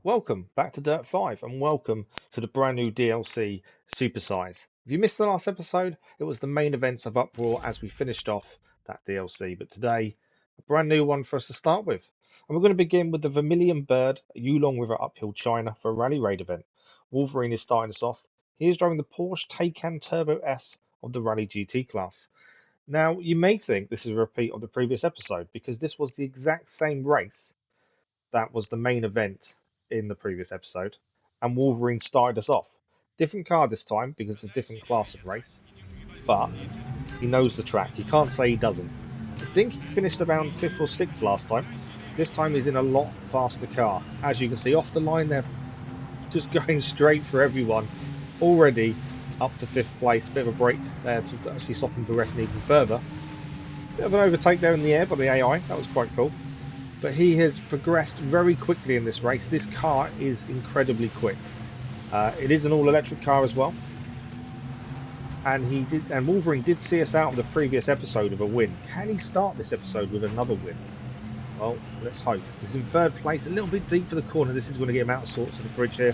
Welcome back to Dirt 5 and welcome to the brand new DLC Supersize. If you missed the last episode, it was the main events of Uproar as we finished off that DLC, but today a brand new one for us to start with. And we're going to begin with the Vermillion Bird at Yulong River Uphill, China for a rally raid event. Wolverine is starting us off. He is driving the Porsche Taycan Turbo S of the Rally GT class. Now, you may think this is a repeat of the previous episode because this was the exact same race that was the main event in the previous episode, and Wolverine started us off. Different car this time because it's a different class of race, but he knows the track. He can't say he doesn't. I think he finished around 5th or 6th last time. This time he's in a lot faster car. As you can see off the line, they're just going straight for everyone. Already up to 5th place. Bit of a break there to actually stop him progressing even further. Bit of an overtake there in the air by the AI. That was quite cool. But he has progressed very quickly in this race. This car is incredibly quick. It is an all-electric car as well, and Wolverine did see us out of the previous episode of a win. Can he start this episode with another win? Well, let's hope. He's in 3rd place, a little bit deep for the corner. This is going to get him out of sorts of the bridge here,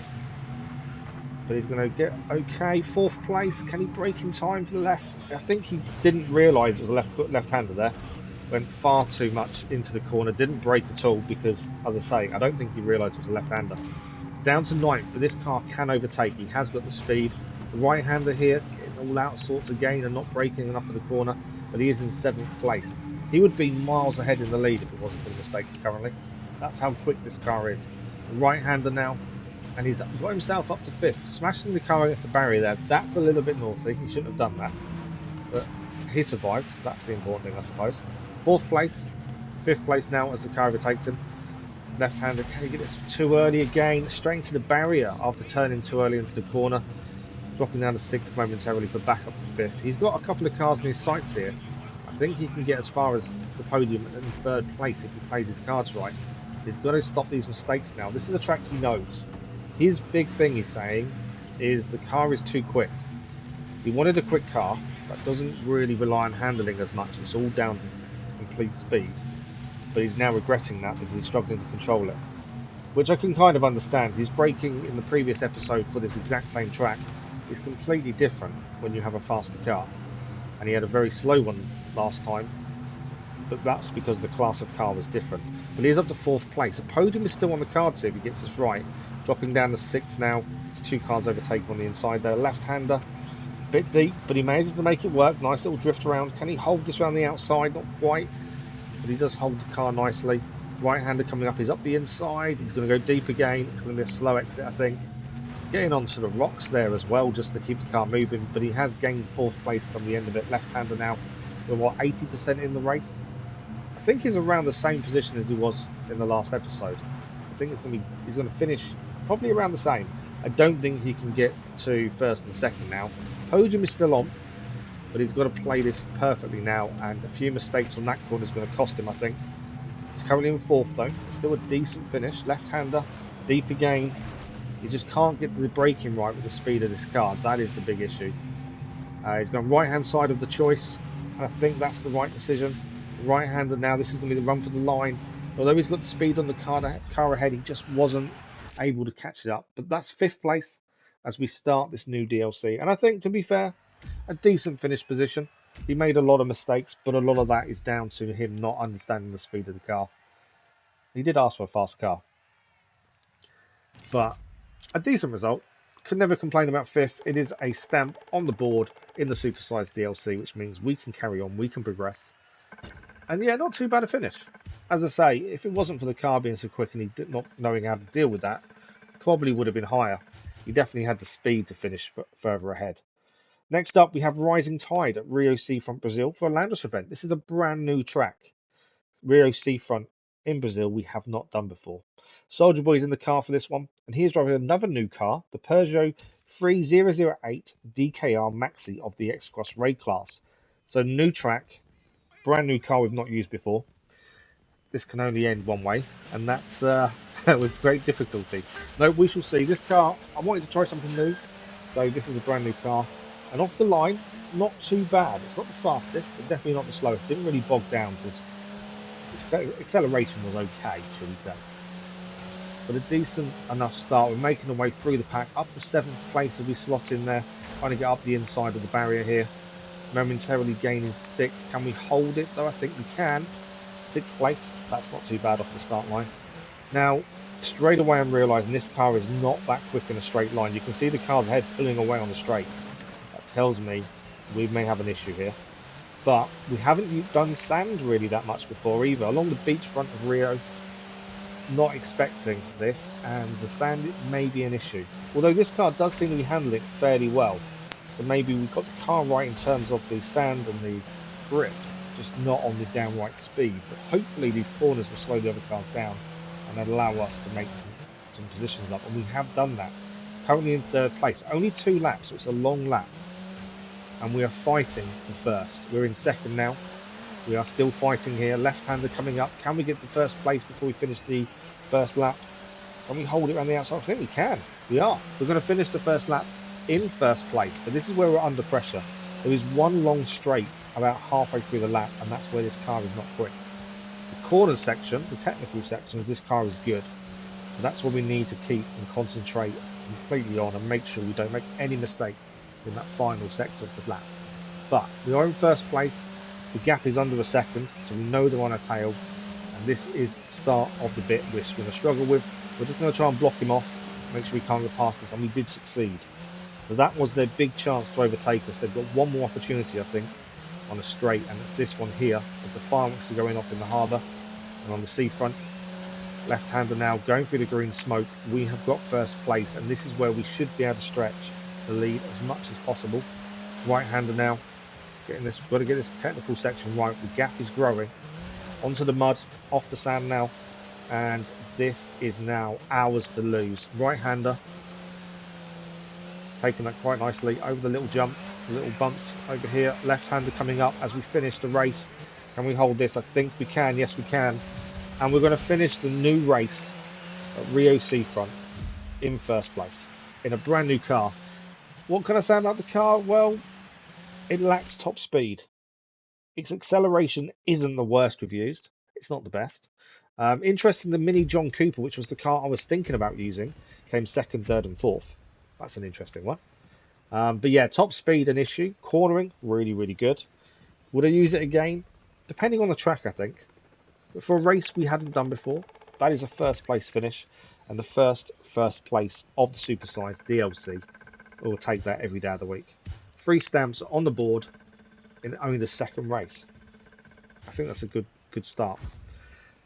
but he's going to get okay. 4th place. Can he brake in time for the left? I think he didn't realise it was a left-hander there. Went far too much into the corner, didn't brake at all because, as I say, I don't think he realised it was a left-hander. Down to 9th, but this car can overtake. He has got the speed. The right-hander here, getting all out of sorts again and not braking enough for the corner, but he is in 7th place. He would be miles ahead in the lead if it wasn't for the mistakes currently. That's how quick this car is. The right-hander now, and he's got himself up to 5th, smashing the car against the barrier there. That's a little bit naughty. He shouldn't have done that, but he survived. That's the important thing, I suppose. 4th place, 5th place now as the car overtakes him. Left-hander, can he get this too early again? Straight into the barrier after turning too early into the corner. Dropping down to 6th momentarily, but back up to 5th. He's got a couple of cars in his sights here. I think he can get as far as the podium in 3rd place if he plays his cards right. He's got to stop these mistakes now. This is a track he knows. His big thing, he's saying, is the car is too quick. He wanted a quick car that doesn't really rely on handling as much. It's all down to complete speed, but he's now regretting that because he's struggling to control it, which I can kind of understand. His braking in the previous episode for this exact same track is completely different when you have a faster car, and he had a very slow one last time, but that's because the class of car was different. But he is up to 4th place. A podium is still on the cards here if he gets this right. Dropping down to 6th now. There's 2 cars overtaken on the inside there. Left-hander, bit deep, but he manages to make it work. Nice little drift around. Can he hold this around the outside? Not quite, but he does hold the car nicely. Right-hander coming up, he's up the inside. He's going to go deep again. It's going to be a slow exit, I think. Getting onto the rocks there as well, just to keep the car moving, but he has gained 4th place from the end of it. Left-hander now, with what, 80% in the race? I think he's around the same position as he was in the last episode. I think he's going to finish probably around the same. I don't think he can get to 1st and 2nd now. Podium is still on, but he's got to play this perfectly now, and a few mistakes on that corner is going to cost him, I think. He's currently in 4th though. Still a decent finish. Left-hander, deep again. He just can't get the braking right with the speed of this car. That is the big issue. He's gone right-hand side of the choice, and I think that's the right decision. Right-hander now, this is going to be the run for the line. Although he's got the speed on the car ahead, he just wasn't able to catch it up. But that's 5th place as we start this new DLC. And I think, to be fair, a decent finish position. He made a lot of mistakes, but a lot of that is down to him not understanding the speed of the car. He did ask for a fast car, but a decent result. Could never complain about 5th. It is a stamp on the board in the SuperSize DLC, which means we can carry on, we can progress. And yeah, not too bad a finish. As I say, if it wasn't for the car being so quick and he not knowing how to deal with that, probably would have been higher. He definitely had the speed to finish further ahead. Next up, we have Rising Tide at Rio Seafront, Brazil for a Landers event. This is a brand new track. Rio Seafront in Brazil we have not done before. Soldierboy is in the car for this one, and he is driving another new car, the Peugeot 3008 DKR Maxi of the X-Cross Raid class. So new track, brand new car we've not used before. This can only end one way, and that's with great difficulty. No, we shall see. This car, I wanted to try something new, so this is a brand new car. And off the line, not too bad. It's not the fastest, but definitely not the slowest. Didn't really bog down. Just acceleration was okay, shall we say. but a decent enough start. We're making our way through the pack up to 7th place as we slot in there, trying to get up the inside of the barrier here. Momentarily gaining 6th. Can we hold it though? I think we can. 6th place, that's not too bad off the start line. Now, straight away I'm realising this car is not that quick in a straight line. You can see the car's head pulling away on the straight. That tells me we may have an issue here. But we haven't done sand really that much before either. Along the beachfront of Rio, not expecting this, and the sand may be an issue. Although this car does seem to be handling it fairly well. So maybe we've got the car right in terms of the sand and the grip, just not on the downright speed. But hopefully these corners will slow the other cars down and allow us to make some positions up. And we have done that. Currently in 3rd place. Only 2 laps, so it's a long lap. And we are fighting for 1st. We're in 2nd now. We are still fighting here. Left-hander coming up. Can we get to 1st place before we finish the 1st lap? Can we hold it around the outside? I think we can. We are. We're going to finish the 1st lap in 1st place. But this is where we're under pressure. There is one long straight about halfway through the lap, and that's where this car is not quick. The corner section, the technical sections, this car is good. So that's what we need to keep and concentrate completely on and make sure we don't make any mistakes in that final sector of the lap. But we are in 1st place. The gap is under a 2nd, so we know they're on our tail, and this is the start of the bit we're going to struggle with. We're just going to try and block him off, make sure we can't get past us, and we did succeed. So that was their big chance to overtake us. They've got one more opportunity, I think, on a straight, and it's this one here, as the fireworks are going off in the harbour and on the seafront. Left-hander now going through the green smoke. We have got 1st place, and this is where we should be able to stretch the lead as much as possible. Right-hander now, getting this. We've got to get this technical section right. The gap is growing. Onto the mud, off the sand now, and this is now ours to lose. Right-hander taking that quite nicely over the little jump, the little bumps over here. Left-hander coming up as we finish the race. Can we hold this? I think we can. Yes, we can. And we're going to finish the new race at Rio Seafront in 1st place in a brand new car. What can I say about the car? Well, it lacks top speed. Its acceleration isn't the worst we've used. It's not the best. Interesting, the Mini John Cooper, which was the car I was thinking about using, came 2nd, 3rd and 4th. That's an interesting one. But yeah, top speed an issue. Cornering, really, really good. Would I use it again? Depending on the track, I think. But for a race we hadn't done before, that is a 1st place finish, and the first place of the supersized DLC. We'll take that every day of the week. 3 stamps on the board in only the 2nd race. I think that's a good start.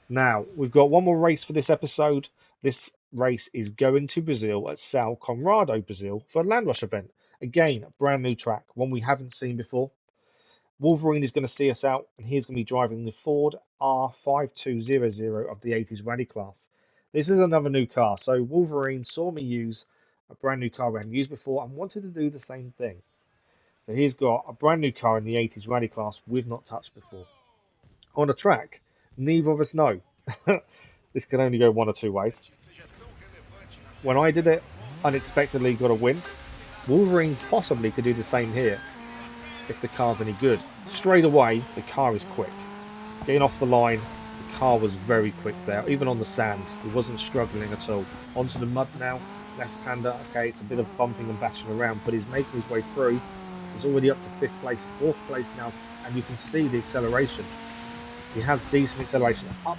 Now, we've got one more race for this episode. This race is going to Brazil at Sao Conrado, Brazil, for a Land Rush event. Again, a brand new track, one we haven't seen before. Wolverine is going to see us out, and he's going to be driving the Ford R5200 of the 80s rally class. This is another new car, so Wolverine saw me use a brand new car we hadn't used before and wanted to do the same thing. So he's got a brand new car in the 80s rally class we've not touched before. On a track, neither of us know. This can only go one or two ways. When I did it, unexpectedly got a win. Wolverine possibly could do the same here if the car's any good. Straight away, the car is quick. Getting off the line, the car was very quick there. Even on the sand, it wasn't struggling at all. Onto the mud now, left-hander. Okay, it's a bit of bumping and bashing around, but he's making his way through. He's already up to 5th place, 4th place now, and you can see the acceleration. He has decent acceleration. Up.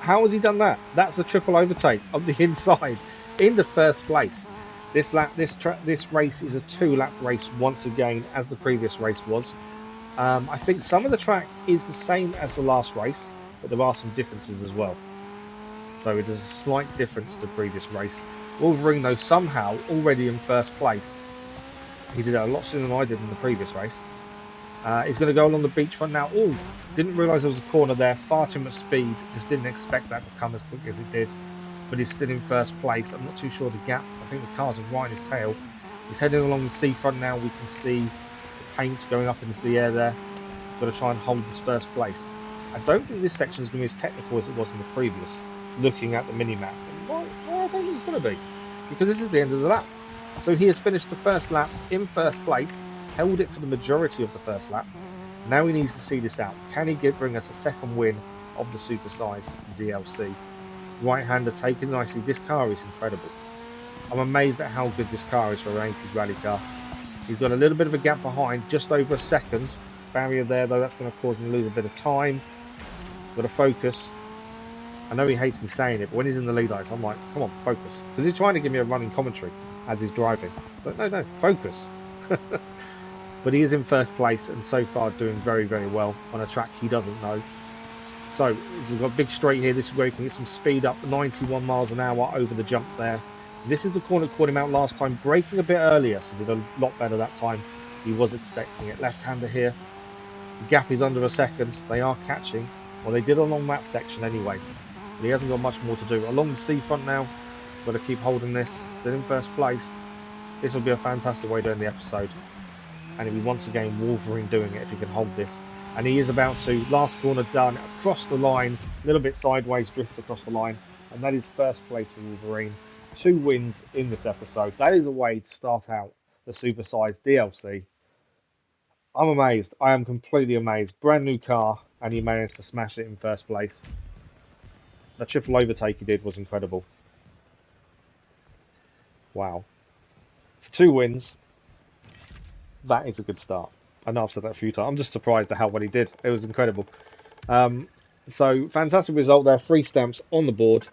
How has he done that? That's a triple overtake of the inside in the 1st place. This race is a 2-lap race once again, as the previous race was. I think some of the track is the same as the last race, but there are some differences as well. So it is a slight difference to the previous race. Wolverine, though, somehow already in 1st place. He did it a lot sooner than I did in the previous race. He's going to go along the beachfront now. Oh, didn't realise there was a corner there. Far too much speed. Just didn't expect that to come as quick as it did. But he's still in 1st place. I'm not too sure the gap. I think the car's right in his tail. He's heading along the seafront now. We can see the paint going up into the air there. Got to try and hold this 1st place. I don't think this section is going to be as technical as it was in the previous. Looking at the mini-map. Why I don't think it's going to be. Because this is the end of the lap. So he has finished the 1st lap in 1st place. Held it for the majority of the 1st lap. Now he needs to see this out. Can he bring us a 2nd win of the SuperSize DLC? right-hander taken nicely. This car is incredible. I'm amazed at how good this car is for an 80s rally car. He's got a little bit of a gap behind, just over a second. Barrier there, though, that's going to cause him to lose a bit of time. Got to focus. I know he hates me saying it, but when he's in the lead lights, I'm like, come on, focus. Because he's trying to give me a running commentary as he's driving. But no, focus. But he is in first place and so far doing very, very well on a track he doesn't know. So we've got a big straight here. This is where he can get some speed up, 91 miles an hour over the jump there. This is the corner that caught him out last time, braking a bit earlier, so did a lot better that time. He was expecting it. Left-hander here. The gap is under a second. They are catching. Well, they did along that section anyway. But he hasn't got much more to do. Along the seafront now. Got to keep holding this. Still in first place. This will be a fantastic way to end the episode. And it'll be once again Wolverine doing it if he can hold this. And he is about to. Last corner done. Across the line. A little bit sideways, drift across the line. And that is first place for Wolverine. 2 wins in this episode. That is a way to start out the supersized DLC. I'm amazed. I am completely amazed. Brand new car, and he managed to smash it in first place. The triple overtake he did was incredible. Wow. So 2 wins. That is a good start. I know I've said that a few times. I'm just surprised at how well he did. It was incredible. So fantastic result there. 3 stamps on the board.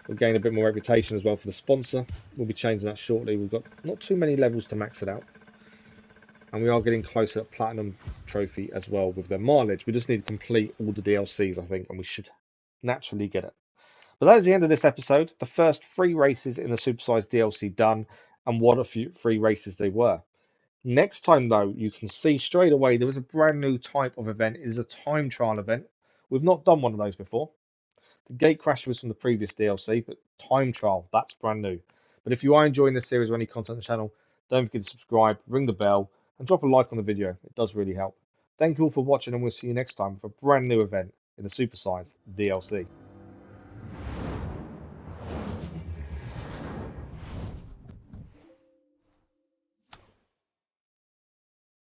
We'll gain a bit more reputation as well for the sponsor. We'll be changing that shortly. We've got not too many levels to max it out. And we are getting closer to Platinum Trophy as well with their mileage. We just need to complete all the DLCs, I think, and we should naturally get it. But that is the end of this episode. The first 3 races in the Supersize DLC done, and what a few 3 races they were. Next time, though, you can see straight away there was a brand new type of event. It is a time trial event. We've not done one of those before. The gate crash was from the previous DLC, but time trial, that's brand new. But if you are enjoying this series or any content on the channel, don't forget to subscribe, ring the bell, and drop a like on the video. It does really help. Thank you all for watching, and we'll see you next time for a brand new event in the Supersize DLC.